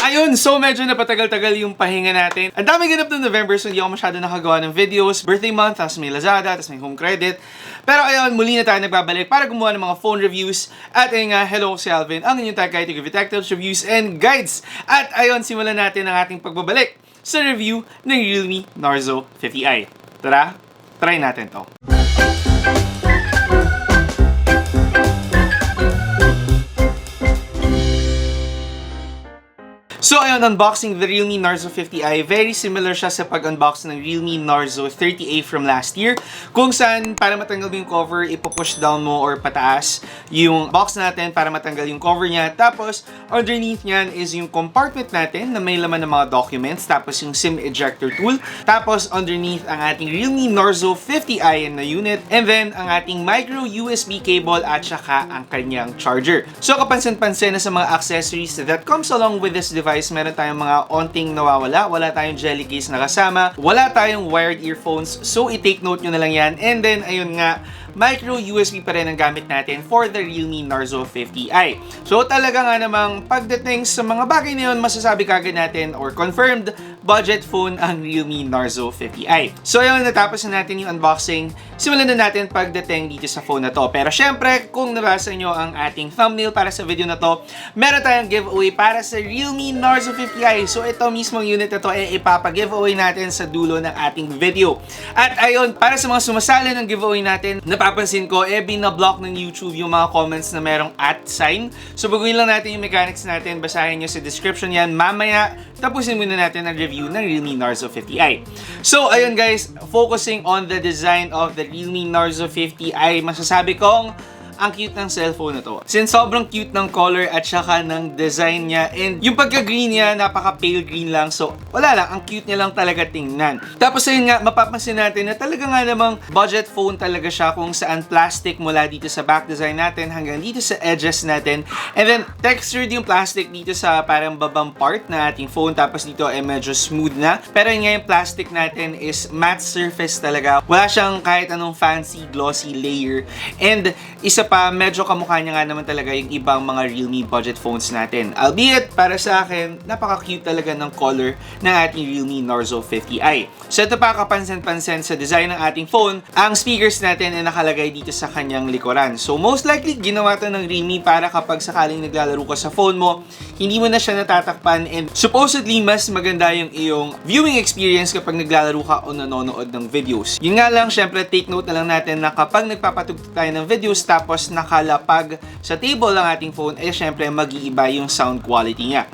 Ayun, so medyo napatagal-tagal yung pahinga natin. Ang dami ganap ng November, so hindi ako masyado nakagawa ng videos. Birthday month, tapos may Lazada, tapos may home credit. Pero ayun, muli na tayo nagbabalik para gumawa ng mga phone reviews. At ayun nga, hello si Alvin, ang inyong tag-guide to Tech Tips, Reviews, and Guides. At ayun, simulan natin ang ating pagbabalik sa review ng REALME Narzo 50i. Tara, try natin to. So ayun, unboxing the REALME Narzo 50i. Very similar siya sa pag-unbox ng REALME Narzo 30A from last year. Kung saan, para matanggal mo yung cover, ipo-push down mo or pataas yung box natin para matanggal yung cover niya. Tapos, underneath niyan is yung compartment natin na may laman ng mga documents. Tapos yung SIM ejector tool. Tapos, underneath ang ating REALME Narzo 50i na unit. And then, ang ating micro USB cable at saka ang kanyang charger. So, kapansin-pansin na sa mga accessories that comes along with this device, meron tayong mga onting nawawala, wala tayong jelly case na kasama, wala tayong wired earphones, so i-take note nyo na lang yan. And then, ayun nga, micro USB pa rin ang gamit natin for the REALME Narzo 50i. So talaga nga namang pagdating sa mga bagay na yun, masasabi kagad natin or confirmed budget phone ang REALME Narzo 50i. So ayun, natapos na natin yung unboxing. Simulan na natin pagdating dito sa phone na to. Pero syempre, kung nabasa nyo ang ating thumbnail para sa video na to, meron tayong giveaway para sa REALME Narzo 50i. So ito mismong unit na to ay ipapag-giveaway natin sa dulo ng ating video. At ayun, para sa mga sumasali ng giveaway natin, napapansin ko, binablock ng YouTube yung mga comments na merong @sign. So baguhin lang natin yung mechanics natin, basahin nyo sa description yan. Mamaya, tapusin muna natin ang review ng REALME Narzo 50i. So ayun guys, focusing on the design of the REALME Narzo 50i, masasabi kong ang cute ng cellphone na to. Since sobrang cute ng color at saka ng design niya, and yung pagka-green niya, napaka-pale green lang. So, wala lang. Ang cute niya lang talaga tingnan. Tapos ayun nga, mapapansin natin na talaga nga namang budget phone talaga siya, kung saan plastic mula dito sa back design natin hanggang dito sa edges natin. And then, textured yung plastic dito sa parang babang part na ating phone. Tapos dito ay medyo smooth na. Pero yun nga, yung plastic natin is matte surface talaga. Wala siyang kahit anong fancy glossy layer. And isa pa, medyo kamukha niya nga naman talaga yung ibang mga REALME budget phones natin. Albeit, para sa akin, napaka-cute talaga ng color ng ating REALME Narzo 50i. So ito pa, kapansin-pansin sa design ng ating phone, ang speakers natin ay nakalagay dito sa kanyang likuran. So most likely, ginawa ito ng REALME para kapag sakaling naglalaro ka sa phone mo, hindi mo na siya natatakpan, and supposedly, mas maganda yung iyong viewing experience kapag naglalaro ka o nanonood ng videos. Yun nga lang, syempre, take note na lang natin na kapag nagpapatugtog tayo ng videos tapos nakalapag sa table ng ating phone, eh syempre mag-iiba yung sound quality niya.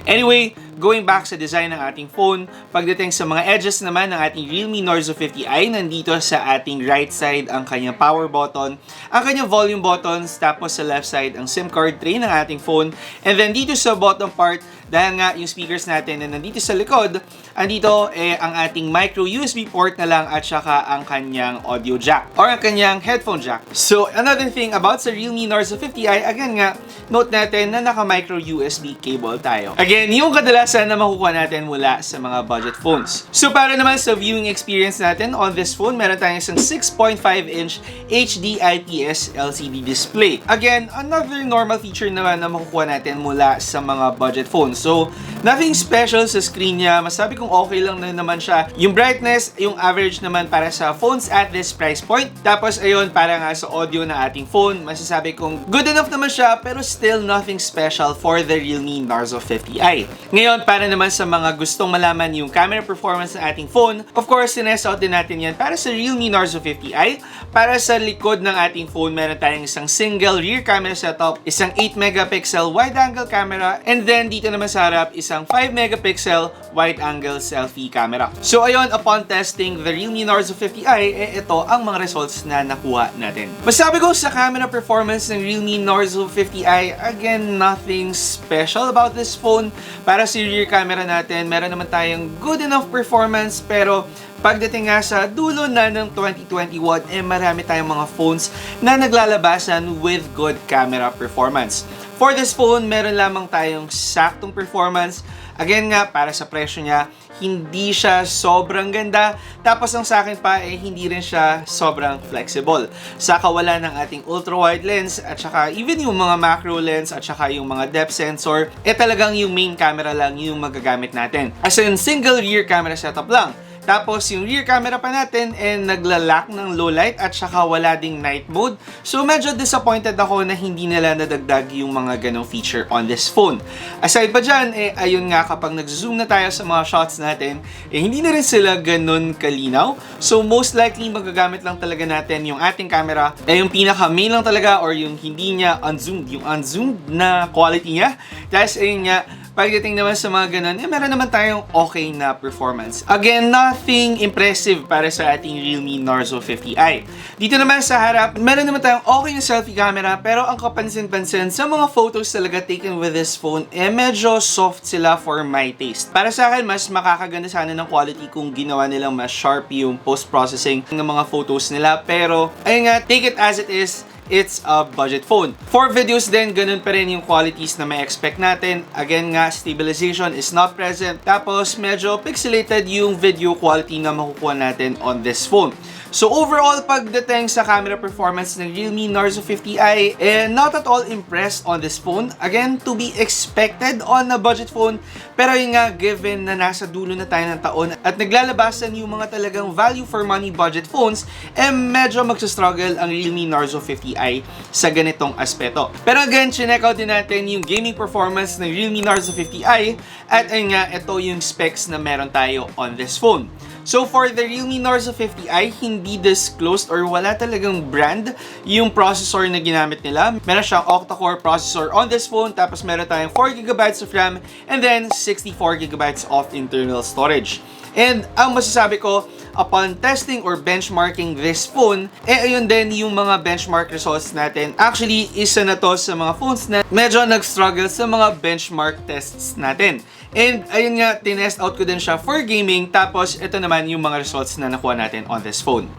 Anyway, going back sa design ng ating phone, pagdating sa mga edges naman ng ating REALME Narzo 50i, nandito sa ating right side ang kanyang power button, ang kanyang volume buttons, tapos sa left side ang SIM card tray ng ating phone, and then dito sa bottom part, dahil nga yung speakers natin na nandito sa likod, andito ang ating micro USB port na lang at saka ang kanyang audio jack or ang kanyang headphone jack. So, another thing about sa REALME Narzo 50i, again nga, note natin na naka-micro USB cable tayo. Again, yung kadalasan na makukuha natin mula sa mga budget phones. So, para naman sa viewing experience natin on this phone, meron tayong isang 6.5-inch HD IPS LCD display. Again, another normal feature naman na makukuha natin mula sa mga budget phones. So, nothing special sa screen niya. Masabi kong okay lang na naman siya. Yung brightness, yung average naman para sa phones at this price point. Tapos, ayun, para nga sa audio na ating phone, masasabi kong good enough naman siya, pero still nothing special for the REALME Narzo 50i. Ngayon, para naman sa mga gustong malaman yung camera performance ng ating phone, of course, sinest out din natin yan para sa REALME Narzo 50i. Para sa likod ng ating phone, meron tayong isang single rear camera setup, isang 8 megapixel wide-angle camera, and then dito naman sa harap, isang 5 megapixel wide-angle selfie camera. So ayun, upon testing the REALME Narzo 50i, ito ang mga results na nakuha natin. Masabi ko sa camera performance ng REALME Narzo 50i, again, nothing special about this phone. Para sa rear camera natin, meron naman tayong good enough performance, pero pagdating nga sa dulo na ng 2021, marami tayong mga phones na naglalabasan with good camera performance. For this phone, meron lamang tayong saktong performance. Again nga, para sa presyo niya, hindi siya sobrang ganda. Tapos ang sa akin pa hindi rin siya sobrang flexible. Sa kawalan ng ating ultra-wide lens at saka even yung mga macro lens at saka yung mga depth sensor, talagang yung main camera lang yung magagamit natin. As in, single rear camera setup lang. Tapos yung rear camera pa natin naglalak ng low light at saka wala ding night mode. So medyo disappointed ako na hindi nila nadagdag yung mga ganong feature on this phone. Aside pa dyan, ayun nga kapag nag-zoom na tayo sa mga shots natin, hindi na rin sila ganon kalinaw. So most likely magagamit lang talaga natin yung ating camera, yung pinaka main lang talaga or yung hindi niya unzoomed, yung unzoomed na quality niya. Tapos ayun nga, pagdating naman sa mga ganun, meron naman tayong okay na performance. Again, nothing impressive para sa ating Realme Narzo 50i. Dito naman sa harap, meron naman tayong okay na selfie camera, pero ang kapansin-pansin sa mga photos talaga taken with this phone, medyo soft sila for my taste. Para sa akin, mas makakaganda sana ng quality kung ginawa nilang mas sharp yung post-processing ng mga photos nila. Pero, ayun nga, take it as it is. It's a budget phone. For videos din, ganun pa rin yung qualities na may expect natin. Again nga, stabilization is not present. Tapos, medyo pixelated yung video quality na makukuha natin on this phone. So overall, pagdating sa camera performance ng Realme Narzo 50i, not at all impressed on this phone. Again, to be expected on a budget phone. Pero yun nga, given na nasa dulo na tayo ng taon at naglalabasan yung mga talagang value for money budget phones, medyo magsastruggle ang Realme Narzo 50i sa ganitong aspeto. Pero again, chinek out din natin yung gaming performance ng Realme Narzo 50i at ayun nga, ito yung specs na meron tayo on this phone. So for the Realme Narzo 50i, hindi disclosed or wala talagang brand yung processor na ginamit nila. Meron siyang octa-core processor on this phone, tapos meron tayong 4GB of RAM and then 64GB of internal storage. And ang masasabi ko, upon testing or benchmarking this phone, ayun din yung mga benchmark results natin. Actually, isa na to sa mga phones na medyo nag-struggle sa mga benchmark tests natin. And ayun nga, tinest out ko din siya for gaming. Tapos ito naman yung mga results na nakuha natin on this phone.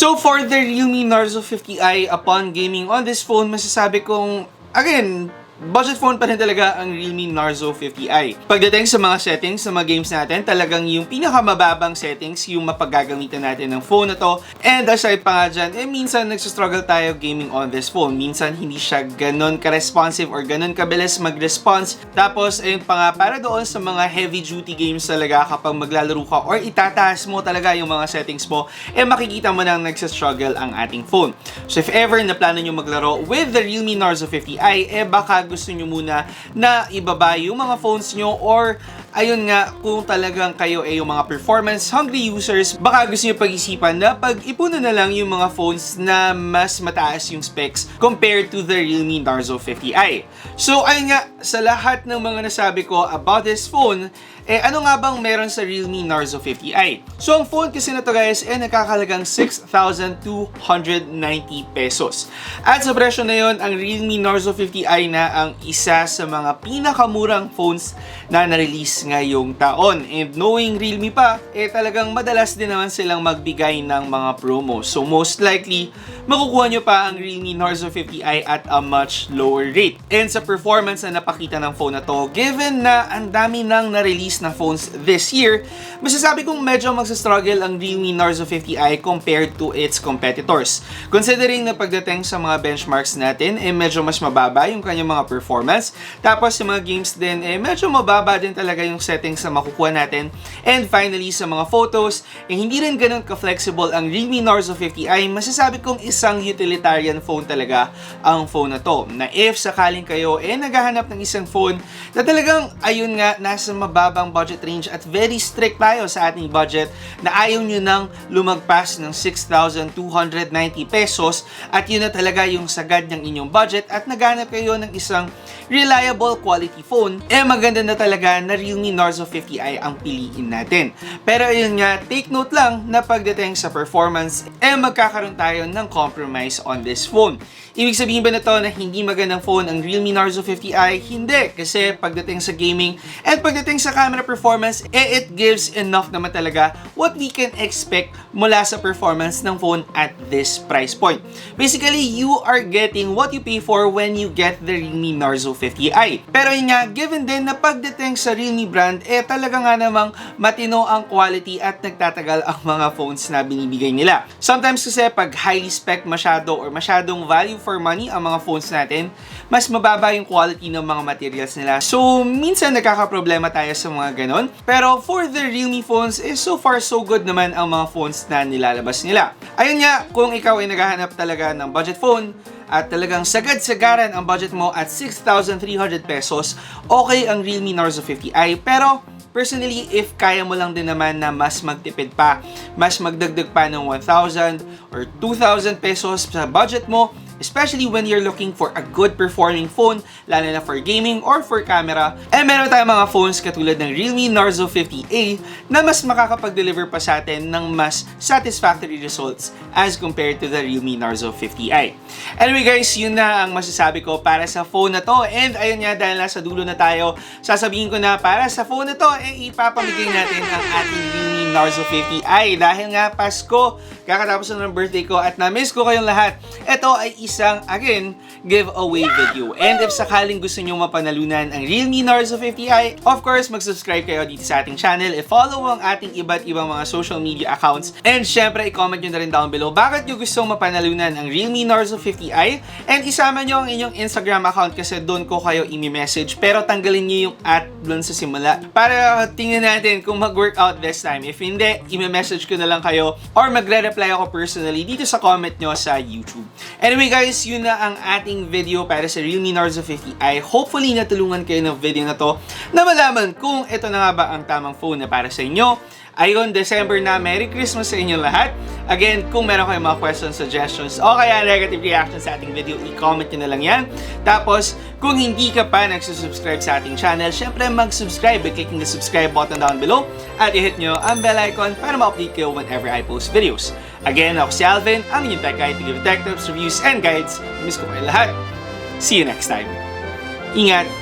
So for the Realme Narzo 50i, upon gaming on this phone, masasabi kong, again, budget phone pa rin talaga ang Realme Narzo 50i. Pagdating sa mga settings sa mga games natin, talagang yung pinakamababang settings yung mapagagamitan natin ng phone na to. And aside pa nga dyan, minsan nagsastruggle tayo gaming on this phone. Minsan hindi siya ganon ka-responsive or ganon kabilis mag-response. Tapos, ayun pa nga, para doon sa mga heavy-duty games talaga kapag maglalaro ka or itataas mo talaga yung mga settings mo, makikita mo nang nagsastruggle ang ating phone. So if ever na plano nyo maglaro with the Realme Narzo 50i, baka gusto nyo muna na ibaba yung mga phones nyo or ayun nga, kung talagang kayo ay yung mga performance hungry users, baka gusto nyo pag-isipan na pag-ipunan na lang yung mga phones na mas mataas yung specs compared to the Realme Narzo 50i. So ayun nga, sa lahat ng mga nasabi ko about this phone, Ano nga bang meron sa Realme Narzo 50i? So, ang phone kasi na to guys, nakakalagang 6,290 pesos. At sa presyo na yon, ang Realme Narzo 50i na ang isa sa mga pinakamurang phones na na-release ngayong taon. And knowing Realme pa, talagang madalas din naman silang magbigay ng mga promo. So, most likely, makukuha nyo pa ang Realme Narzo 50i at a much lower rate. And sa performance na napakita ng phone na to, given na ang dami nang na-release na phones this year, masasabi kong medyo magsastruggle ang Realme Narzo 50i compared to its competitors. Considering na pagdating sa mga benchmarks natin, medyo mas mababa yung kanyang mga performance. Tapos yung mga games din, medyo mababa din talaga yung settings na makukuha natin. And finally, sa mga photos, hindi rin ganun ka-flexible ang Realme Narzo 50i. Masasabi kong isang utilitarian phone talaga ang phone na to. Na if sakaling kayo naghahanap ng isang phone na talagang, ayun nga, nasa mababang budget range at very strict tayo sa ating budget na ayaw nyo nang lumagpas ng 6,290 pesos at yun na talaga yung sagad ng inyong budget at naghanap kayo ng isang reliable quality phone, maganda na talaga na Realme Narzo 50i ang piliin natin. Pero ayun nga, take note lang na pagdating sa performance, magkakaroon tayo ng compromise on this phone. Ibig sabihin ba na to na hindi magandang phone ang Realme Narzo 50i? Hindi, kasi pagdating sa gaming at pagdating sa camera performance, it gives enough naman talaga what we can expect mula sa performance ng phone at this price point. Basically, you are getting what you pay for when you get the Realme Narzo 50i. Pero yun nga, given din na pagdating sa Realme brand, talaga nga namang matino ang quality at nagtatagal ang mga phones na binibigay nila. Sometimes kasi pag highly spec masyado or masyadong value for money ang mga phones natin, mas mababa yung quality ng mga materials nila. So, minsan nagkakaproblema tayo sa mga ganon. Pero for the Realme phones, so far so good naman ang mga phones na nilalabas nila. Ayun nga, kung ikaw ay naghahanap talaga ng budget phone, at talagang sagad-sagaran ang budget mo at 6,300 pesos, okay ang Realme Narzo 50i. Pero, personally, if kaya mo lang din naman na mas magtipid pa, mas magdagdag pa ng 1,000 or 2,000 pesos sa budget mo, especially when you're looking for a good performing phone, lalo na for gaming or for camera, meron tayong mga phones katulad ng Realme Narzo 50A na mas makakapag-deliver pa sa atin ng mas satisfactory results as compared to the Realme Narzo 50i. Anyway guys, yun na ang masasabi ko para sa phone na to. And ayun nga, dahil nasa dulo na tayo, sasabihin ko na para sa phone na to, ipapamigay natin ang ating Realme Narzo 50i. Dahil nga Pasko, kakatapos na ng birthday ko at na-miss ko kayong lahat, ito ay isang, again, giveaway video. And if sakaling gusto nyo mapanalunan ang Realme Narzo 50i, of course, mag-subscribe kayo dito sa ating channel, i-follow ang ating iba't ibang mga social media accounts, and syempre, i-comment nyo na rin down below bakit nyo gustong mapanalunan ang Realme Narzo 50i, and isama nyo ang inyong Instagram account kasi doon ko kayo i-message, pero tanggalin nyo yung at doon sa simula para tingnan natin kung mag-workout this time. If hindi, i-message ko na lang kayo or magre-reply ako personally dito sa comment nyo sa YouTube. Anyway guys, yun na ang ating video para sa Realme Narzo 50i. Hopefully natulungan kayo ng video na to na malaman kung ito na nga ba ang tamang phone na para sa inyo. Ayun, December na. Merry Christmas sa inyo lahat. Again, kung meron kayong mga questions, suggestions, o kaya negative reactions sa ating video, i-comment nyo na lang yan. Tapos, kung hindi ka pa nagsusubscribe sa ating channel, syempre mag-subscribe by clicking the subscribe button down below at i-hit nyo ang bell icon para ma-update kayo whenever I post videos. Again, ako si Alvin, ang inyong tech guide to give tech tips, reviews, and guides. Miss ko kayo lahat. See you next time. Ingat!